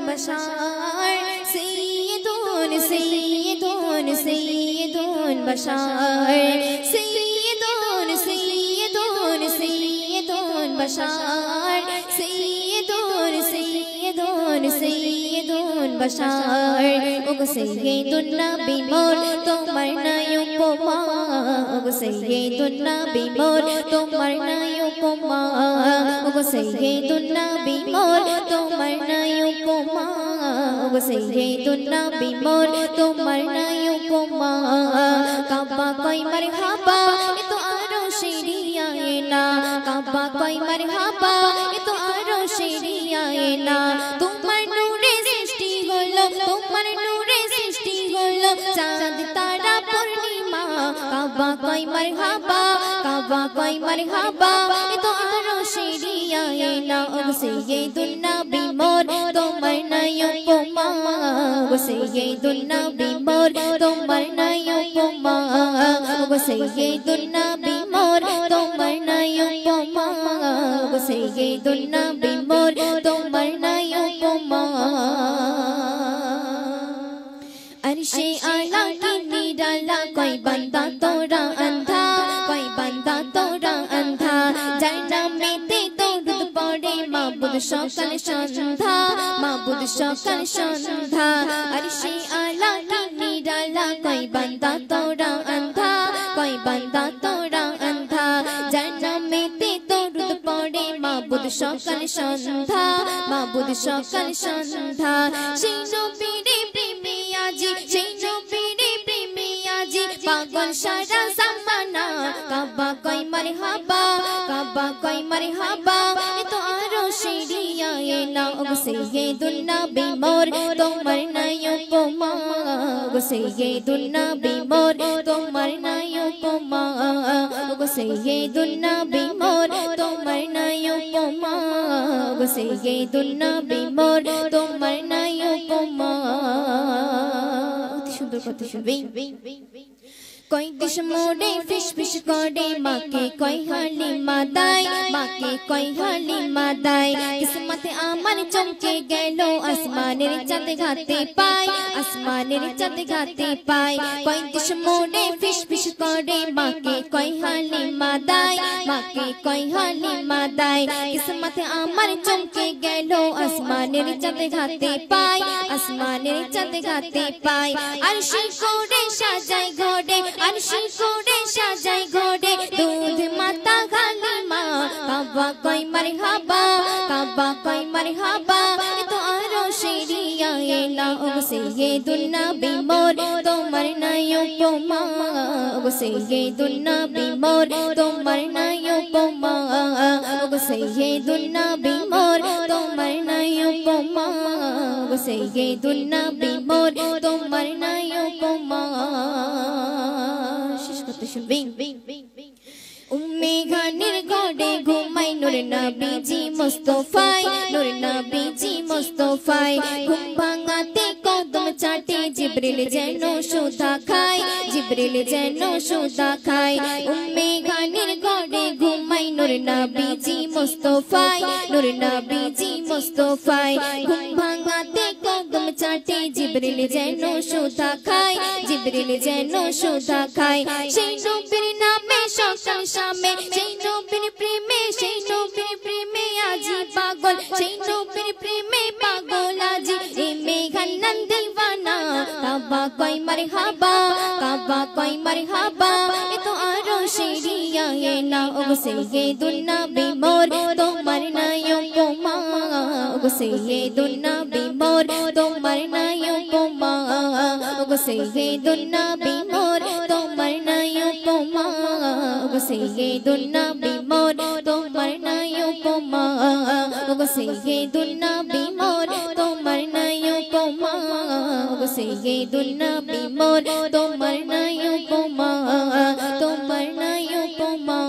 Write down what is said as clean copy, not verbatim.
बशार सैयदुन सैयदुन सैयदुन बशार सैयदुन सैयदुन सैयदुन बशार सैयदुन सैयदुन सैयदुन बशार ओगो सैयदुन नबी मोर তোমার নাই উপমা ওগো সৈয়দুন নবী মোর তোমার নাই উপমা ওগো সৈয়দুন নবী মোর তোমার নাই উপমা ওগো সৈয়দুন নবী মোর তোমার নাই উপমা কাবা কই মারহাবা এ তো আরো শিরিয়ায়ে না কাবা কই মারহাবা এ তো আরো শিরিয়ায়ে না তোমার নূরে সৃষ্টি হলো তোমার নূরে সৃষ্টি হলো চাঁদ তারা পূর্ণিমা কাবা কই মারহাবা কাবা কই মারহাবা এ তো আরো শিরিয়ায়ে না ওগো সৈয়দুন নবী মোর তোমার নাই উপমা ওগো সৈয়দুন নবী মোর তোমার নাই উপমা ওগো সৈয়দুন নবী মোর তোমার নাই উপমা ওগো সৈয়দুন নবী মোর তোমার নাই উপমা अर्शे आला की निराला कोई बंदा तोरा अंधा कोई बंदा तोरा अंधा जाना में ते दौड़ पड़े माबुद शकल संधा माबुद शकल संधा अर्शे आला की निराला कोई बंदा तोरा अंधा कोई बंदा तोरा अंधा जाना में ते दौड़ पड़े माबुद शकल संधा माबुद शकल संधा शिनो पीरे जी चैनो पीरे प्रेमिया जी पागल सारा जमाना काबा कोई मरहबा काबा कोई मरहबा ए तो आरो शिरियाये ना ओगो सैयदुन नबी मोर তোমার নাই উপমা ওগো সৈয়দুন নবী মোর তোমার নাই উপমা ওগো সৈয়দুন নবী মোর তোমার নাই উপমা ওগো সৈয়দুন নবী মোর তোমার নাই উপমা সুন্দর কথা শুনবে कोई दिश मोड़े फिश फिश कोड़े माके कोई हाली मादाई माके कोई हाली मादाई किस्मत आमन चमके गेलो आसमानेर चाँद घाते पाई आसमानेर चाँद घाते पाई कोई दिश मोड़े फिश फिश कोड़े माके कोई हाली मादाई माके कोई हाली मादाई किस्मत आमन चमके गेलो आसमानेर चाँद घाते पाई आसमानेर चाँद घाते पाई अर्शी कोड़े साजाई घोड़े अर्शी कोड़े साजाई घोड़े दूध माता गालिमा काबा कोई मरहबा काबा कोई मरहबा ए तो आरो शिरियाये ना ओगो सैयदुन नबी मोर তোমার নাই উপমা ওগো সৈয়দুন নবী মোর তোমার নাই উপমা ওগো সৈয়দুন নবী মোর তোমার নাই উপমা ওগো সৈয়দুন নবী মোর তোমার নাই উপমা उम्मे घानिर घोड़े घुमाई नूर नबीजी मुस्तफाई नूर नबीजी मुस्तफाई घुम भांगाते कदम चाटे जिब्रिल जेनो सुधा खाई जिब्रिल जेनो सुधा खाई उम्मे घानिर घोड़े घुमाई नूर नबीजी मुस्तफाई नूर नबीजी मुस्तफाई घुम भांगाते कदम चाटे जिब्रिल जेनो सुधा खाई जिब्रिल जेनो सुधा खाई সেই নবীর নামে সকল শামে সেই নবীর প্রেমে আজি পাগল সেই নবীর প্রেমে পাগল আজি এ মেঘান্নান দিওয়ানা কাবা কই মারহাবা কাবা কই মারহাবা এ তো আরো শিরিয়ায়ে না ওগো সৈয়দুন নবী মোর তোমার নাই উপমা ওগো সৈয়দুন নবী মোর তোমার নাই উপমা ওগো সৈয়দুন নবী মোর তোমার নাই উপমা ওগো সৈয়দুন নবী মোর তোমার নাই উপমা ওগো সৈয়দুন নবী মোর তোমার নাই উপমা ওগো সৈয়দুন নবী মোর তোমার নাই উপমা তোমার নাই উপমা